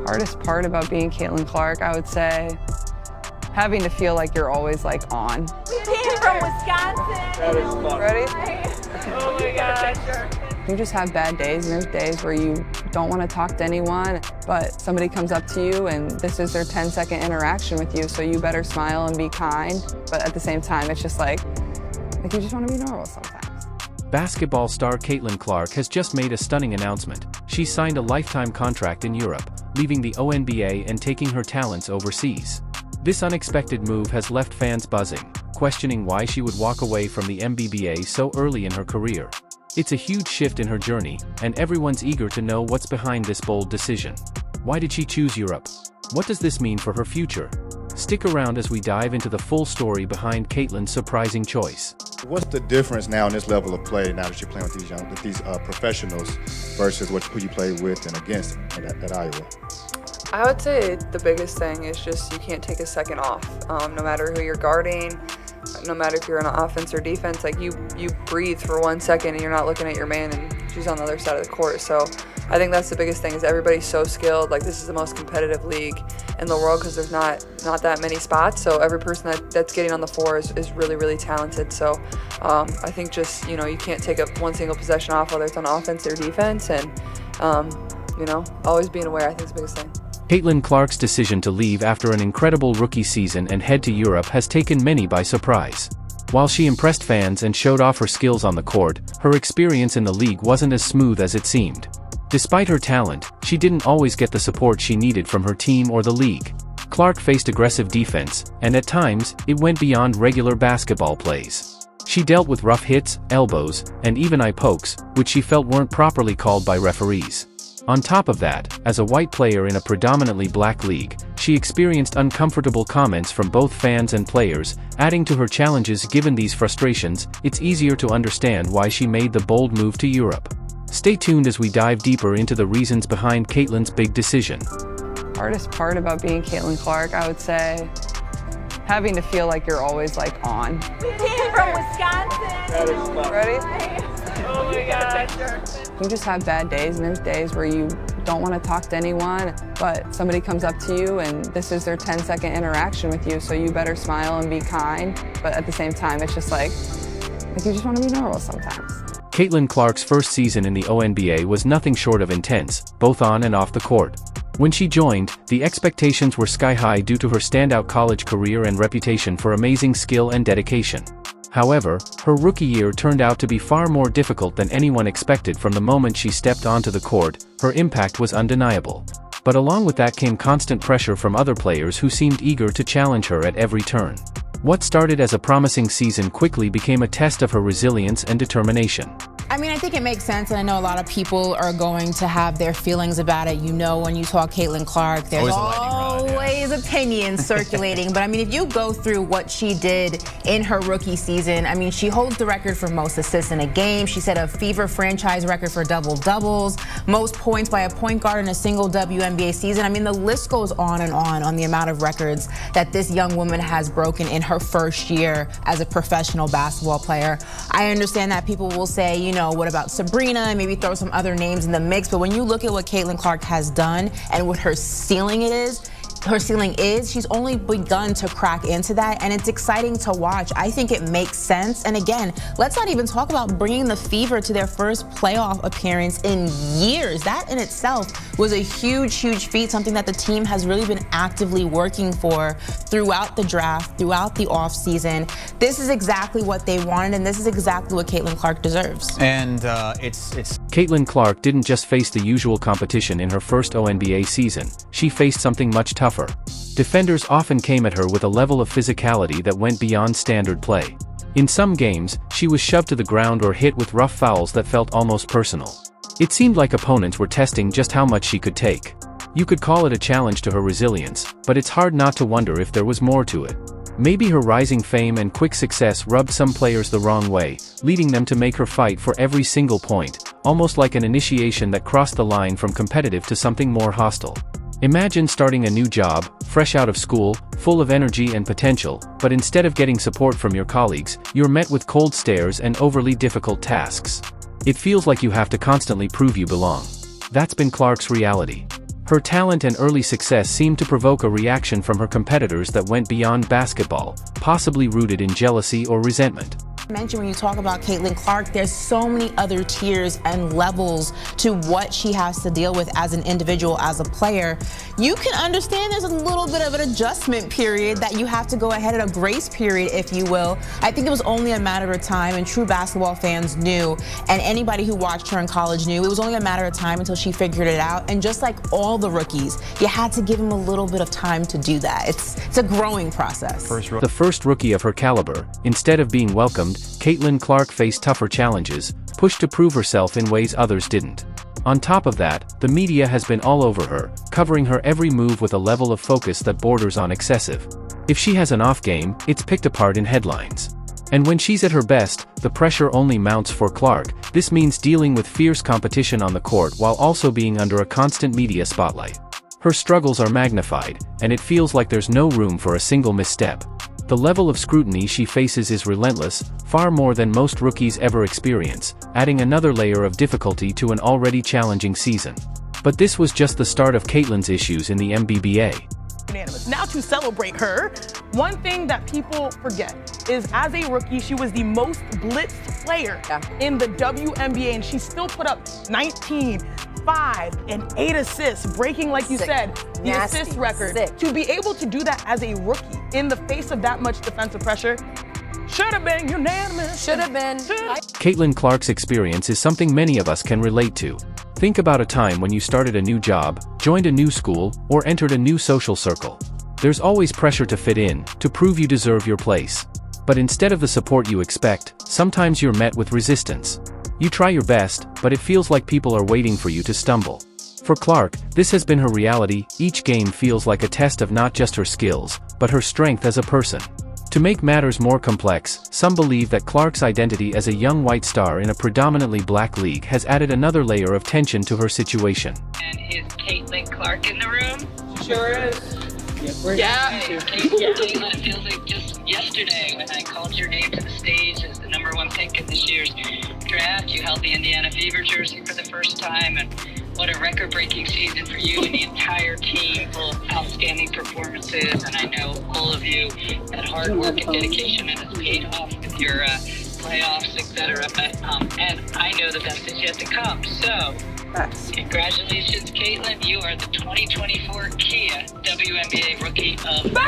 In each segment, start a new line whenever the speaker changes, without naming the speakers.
Hardest part about being Caitlin Clark, I would say, having to feel like you're always like on.
We came from Wisconsin.
That is fun. Ready?
Oh my gosh.
You just have bad days, and there's days where you don't want to talk to anyone, but somebody comes up to you and this is their 10-second interaction with you, so you better smile and be kind. But at the same time, it's just like you just want to be normal sometimes.
Basketball star Caitlin Clark has just made a stunning announcement. She signed a lifetime contract in Europe, leaving the WNBA and taking her talents overseas. This unexpected move has left fans buzzing, questioning why she would walk away from the WNBA so early in her career. It's a huge shift in her journey, and everyone's eager to know what's behind this bold decision. Why did she choose Europe? What does this mean for her future? Stick around as we dive into the full story behind Caitlin's surprising choice.
What's the difference now in this level of play, now that you're playing with these professionals versus who you play with and against at Iowa?
I would say the biggest thing is just you can't take a second off. No matter who you're guarding, no matter if you're on offense or defense, like you breathe for 1 second and you're not looking at your man and she's on the other side of the court. So I think that's the biggest thing, is everybody's so skilled. Like, this is the most competitive league in the world because there's not that many spots. So every person that's getting on the floor is really, really talented. So I think just, you can't take up one single possession off, whether it's on offense or defense. And, always being aware, I think is the biggest thing.
Caitlin Clark's decision to leave after an incredible rookie season and head to Europe has taken many by surprise. While she impressed fans and showed off her skills on the court, her experience in the league wasn't as smooth as it seemed. Despite her talent, she didn't always get the support she needed from her team or the league. Clark faced aggressive defense, and at times, it went beyond regular basketball plays. She dealt with rough hits, elbows, and even eye pokes, which she felt weren't properly called by referees. On top of that, as a white player in a predominantly black league, she experienced uncomfortable comments from both fans and players, adding to her challenges. Given these frustrations, it's easier to understand why she made the bold move to Europe. Stay tuned as we dive deeper into the reasons behind Caitlin's big decision.
Hardest part about being Caitlin Clark, I would say, having to feel like you're always like on.
We came from Wisconsin.
That is fun.
Ready?
Oh my gosh.
You just have bad days, and there's days where you don't want to talk to anyone, but somebody comes up to you and this is their 10-second interaction with you, so you better smile and be kind. But at the same time, it's just like you just want to be normal sometimes.
Caitlin Clark's first season in the WNBA was nothing short of intense, both on and off the court. When she joined, the expectations were sky-high due to her standout college career and reputation for amazing skill and dedication. However, her rookie year turned out to be far more difficult than anyone expected. From the moment she stepped onto the court, her impact was undeniable. But along with that came constant pressure from other players who seemed eager to challenge her at every turn. What started as a promising season quickly became a test of her resilience and determination.
I think it makes sense, and I know a lot of people are going to have their feelings about it. When you talk Caitlin Clark, there's always opinions circulating. But if you go through what she did in her rookie season, she holds the record for most assists in a game. She set a Fever franchise record for double-doubles, most points by a point guard in a single WNBA season. The list goes on the amount of records that this young woman has broken in her first year as a professional basketball player. I understand that people will say, what about Sabrina, and maybe throw some other names in the mix. But when you look at what Caitlin Clark has done and what her ceiling is, she's only begun to crack into that, and it's exciting to watch. I think it makes sense. And again, let's not even talk about bringing the Fever to their first playoff appearance in years. That in itself was a huge, huge feat, something that the team has really been actively working for throughout the draft, throughout the offseason. This is exactly what they wanted, and this is exactly what Caitlin Clark deserves.
And it's
Caitlin Clark didn't just face the usual competition in her first WNBA season. She faced something much tougher. Defenders often came at her with a level of physicality that went beyond standard play. In some games, she was shoved to the ground or hit with rough fouls that felt almost personal. It seemed like opponents were testing just how much she could take. You could call it a challenge to her resilience, but it's hard not to wonder if there was more to it. Maybe her rising fame and quick success rubbed some players the wrong way, leading them to make her fight for every single point, almost like an initiation that crossed the line from competitive to something more hostile. Imagine starting a new job, fresh out of school, full of energy and potential, but instead of getting support from your colleagues, you're met with cold stares and overly difficult tasks. It feels like you have to constantly prove you belong. That's been Clark's reality. Her talent and early success seemed to provoke a reaction from her competitors that went beyond basketball, possibly rooted in jealousy or resentment.
Mention when you talk about Caitlin Clark, there's so many other tiers and levels to what she has to deal with as an individual, as a player. You can understand there's a little bit of an adjustment period that you have to go ahead, in a grace period, if you will. I think it was only a matter of time, and true basketball fans knew, and anybody who watched her in college knew, it was only a matter of time until she figured it out. And just like all the rookies, you had to give them a little bit of time to do that. It's a growing process.
The first rookie of her caliber, instead of being welcomed, Caitlin Clark faced tougher challenges, pushed to prove herself in ways others didn't. On top of that, the media has been all over her, covering her every move with a level of focus that borders on excessive. If she has an off game, it's picked apart in headlines. And when she's at her best, the pressure only mounts for Clark. This means dealing with fierce competition on the court while also being under a constant media spotlight. Her struggles are magnified, and it feels like there's no room for a single misstep. The level of scrutiny she faces is relentless, far more than most rookies ever experience, adding another layer of difficulty to an already challenging season. But this was just the start of Caitlin's issues in the WNBA.
Now to celebrate her, one thing that people forget is as a rookie, she was the most blitzed player in the WNBA, and she still put up 19, 5, and 8 assists, breaking, like you said, the assist record. To be able to do that as a rookie in the face of that much defensive pressure, should have been unanimous.
Should have been.
Caitlin Clark's experience is something many of us can relate to. Think about a time when you started a new job, joined a new school, or entered a new social circle. There's always pressure to fit in, to prove you deserve your place. But instead of the support you expect, sometimes you're met with resistance. You try your best, but it feels like people are waiting for you to stumble. For Clark, this has been her reality. Each game feels like a test of not just her skills, but her strength as a person. To make matters more complex, some believe that Clark's identity as a young white star in a predominantly black league has added another layer of tension to her situation.
And is Caitlin Clark in the room?
Sure is.
Caitlin, it feels like just yesterday when I called your name to the stage as the #1 pick in this year's draft. You held the Indiana Fever jersey for the first time, and what a record-breaking season for you and the entire team, full of outstanding performances. And I know all of you had hard work and dedication, and it's paid off with your playoffs, etc. And I know the best is yet to come. So, congratulations, Caitlin. You are the 2024 Kia WNBA Rookie of the Year.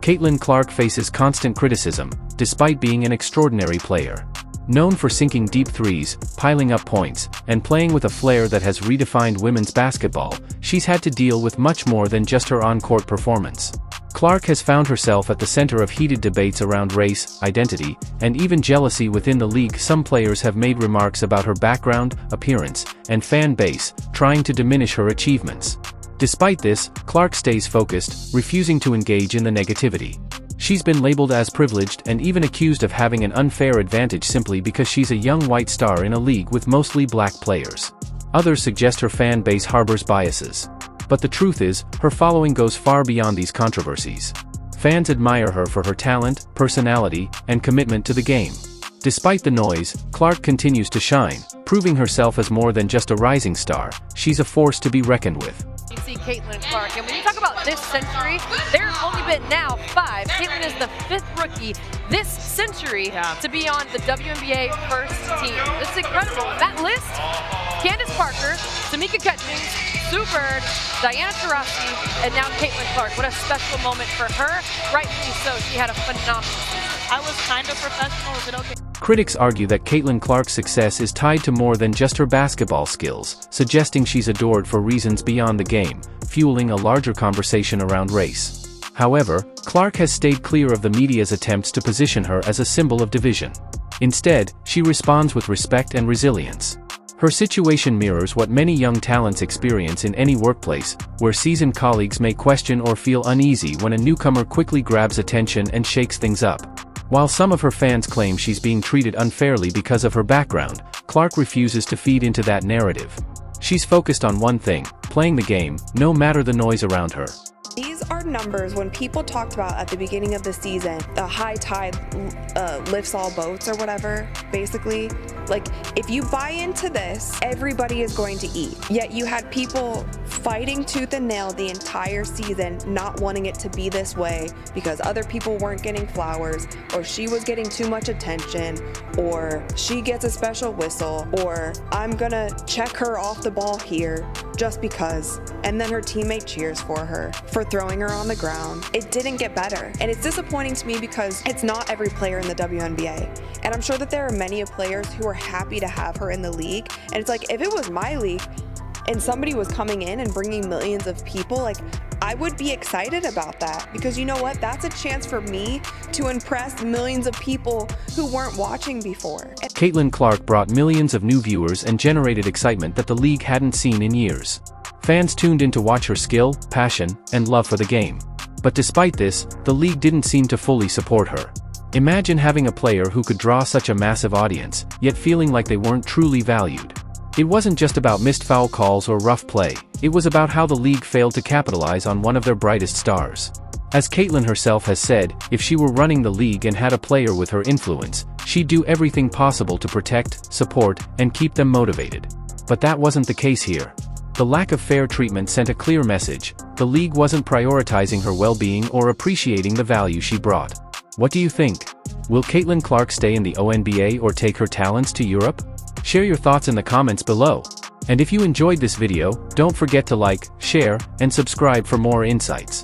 Caitlin Clark faces constant criticism, despite being an extraordinary player. Known for sinking deep threes, piling up points, and playing with a flair that has redefined women's basketball, she's had to deal with much more than just her on-court performance. Clark has found herself at the center of heated debates around race, identity, and even jealousy within the league. Some players have made remarks about her background, appearance, and fan base, trying to diminish her achievements. Despite this, Clark stays focused, refusing to engage in the negativity. She's been labeled as privileged and even accused of having an unfair advantage simply because she's a young white star in a league with mostly black players. Others suggest her fan base harbors biases. But the truth is, her following goes far beyond these controversies. Fans admire her for her talent, personality, and commitment to the game. Despite the noise, Clark continues to shine, proving herself as more than just a rising star. She's a force to be reckoned with.
You see Caitlin Clark, and when you talk about this century, there have only been now 5. Caitlin is the 5th rookie this century to be on the WNBA first team. It's incredible. That list, Candace Parker, Tamika Catchings, Sue Bird, Diana Taurasi, and now Caitlin Clark. What a special moment for her. Rightfully so. She had a phenomenal season.
I was kind of professional. Is it okay?
Critics argue that Caitlin Clark's success is tied to more than just her basketball skills, suggesting she's adored for reasons beyond the game, fueling a larger conversation around race. However, Clark has stayed clear of the media's attempts to position her as a symbol of division. Instead, she responds with respect and resilience. Her situation mirrors what many young talents experience in any workplace, where seasoned colleagues may question or feel uneasy when a newcomer quickly grabs attention and shakes things up. While some of her fans claim she's being treated unfairly because of her background, Clark refuses to feed into that narrative. She's focused on one thing: playing the game, no matter the noise around her.
These are numbers when people talked about at the beginning of the season, the high tide lifts all boats or whatever, basically. Like, if you buy into this, everybody is going to eat. Yet you had people fighting tooth and nail the entire season, not wanting it to be this way because other people weren't getting flowers, or she was getting too much attention, or she gets a special whistle, or I'm gonna check her off the ball here just because. And then her teammate cheers for her for throwing her on the ground. It didn't get better. And it's disappointing to me because it's not every player in the WNBA. And I'm sure that there are many players who are happy to have her in the league. And it's like, if it was my league and somebody was coming in and bringing millions of people, like, I would be excited about that, because you know what? That's a chance for me to impress millions of people who weren't watching before.
Caitlin Clark brought millions of new viewers and generated excitement that the league hadn't seen in years. Fans tuned in to watch her skill, passion, and love for the game. But despite this, the league didn't seem to fully support her. Imagine having a player who could draw such a massive audience, yet feeling like they weren't truly valued. It wasn't just about missed foul calls or rough play, it was about how the league failed to capitalize on one of their brightest stars. As Caitlin herself has said, if she were running the league and had a player with her influence, she'd do everything possible to protect, support, and keep them motivated. But that wasn't the case here. The lack of fair treatment sent a clear message: the league wasn't prioritizing her well-being or appreciating the value she brought. What do you think? Will Caitlin Clark stay in the WNBA or take her talents to Europe? Share your thoughts in the comments below. And if you enjoyed this video, don't forget to like, share, and subscribe for more insights.